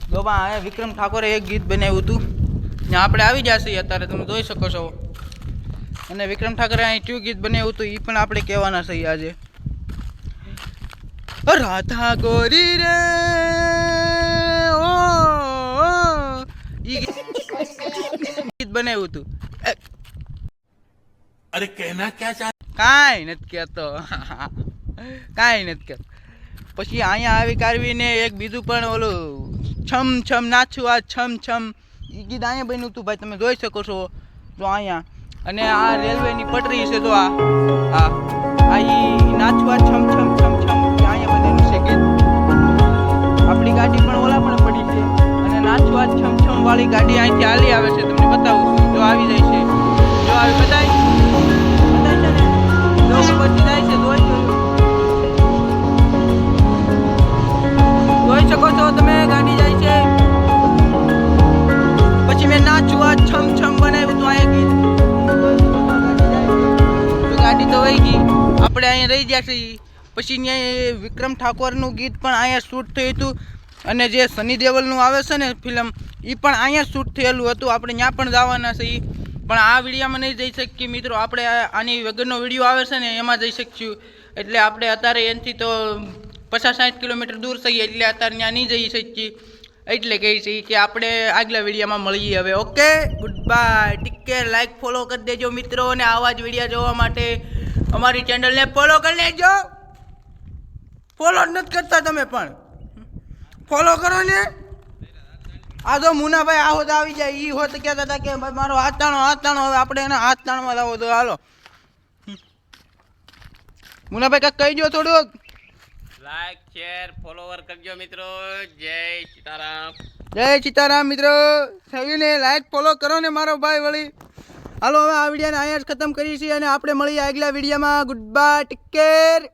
દોબા આ વિક્રમ ઠાકોરે એક ગીત બનાવ્યું હતું ને આપણે આવી જશે અત્યારે તમે જોઈ શકો છો અને વિક્રમ ઠાકોરે અહીં કયું ગીત બનાવ્યું હતું એ પણ આપણે કહેવાના છે આજે રાધા ગોરી રે ઓ ઈ ગીત બનાવ્યું હતું अरे कहना क्या चाह કાંઈ નથી કહેતો કાંઈ નથી કહેતો પછી અહીંયા આવી કાઢવીને એક બીજું પણ ઓલું છમ છમ નાચું આ છમ છમ એ ગીત અહીંયા બન્યું હતું ભાઈ તમે જોઈ શકો છો જો અહીંયા અને આ રેલવેની પટરી છે તો આ ઈ નાચું આ છમ છમ છમ છમ અહીંયા બનેલું છે ગીત આપણી ગાડી પણ ઓલા પણ પડી છે અને નાચું આ છમ છમ વાળી ગાડી અહીંથી હાલી આવે છે તમને બતાવું છું જો આવી જાય છે જો આવી બધાય જોઈ શકો છો તમે ગાડી જાય છે પછી મેં નાચું આ છમ છમ બનાવ્યું તો અહીંયા ગાડી તો વહી ગઈ આપણે અહીંયા રહી ગયા છીએ પછી ત્યાં વિક્રમ ઠાકોરનું ગીત પણ અહીંયા શૂટ થયું હતું અને જે સની દેવલનું આવે છે ને ફિલ્મ એ પણ અહીંયા શૂટ થયેલું હતું આપણે ત્યાં પણ જવાના છીએ પણ આ વિડીયોમાં નહીં જઈ શકીએ મિત્રો આપણે આની વગરનો વિડીયો આવે છે ને એમાં જઈ શકીશું એટલે આપણે અત્યારે એનાથી તો 50-60 કિલોમીટર દૂર થઈએ એટલે અત્યારે ત્યાં નહીં જઈ શકીએ એટલે કહી છીએ કે આપણે આગલા વિડીયોમાં મળીએ હવે okay good bye take care like follow કરી દેજો મિત્રો અને આવા જ વિડીયો જોવા માટે અમારી ચેનલને ફોલો કરી લેજો ફોલો જ નથી કરતા તમે પણ ફોલો કરો ને આ તો મુનાભાઈ આ હોત આવી જાય એ હોત કહેતા હતા કે ભાઈ મારો હાથ તાણો હવે આપણે એના હાથ તાણવા લાવો તો હાલો મુનાભાઈ કાંઈક કહી દો થોડુંક लाइक शेयर फॉलोवर करजो मित्रों જય સીતારામ મિત્રો સૌને લાઈક ફોલો કરો ને મારો ભાઈ વળી હાલો હવે આ વિડીયોને અહીંયા જ ખતમ કરીએ છીએ અને આપણે મળીએ આગલા વિડીયોમાં ગુડ બાય ટેક કેર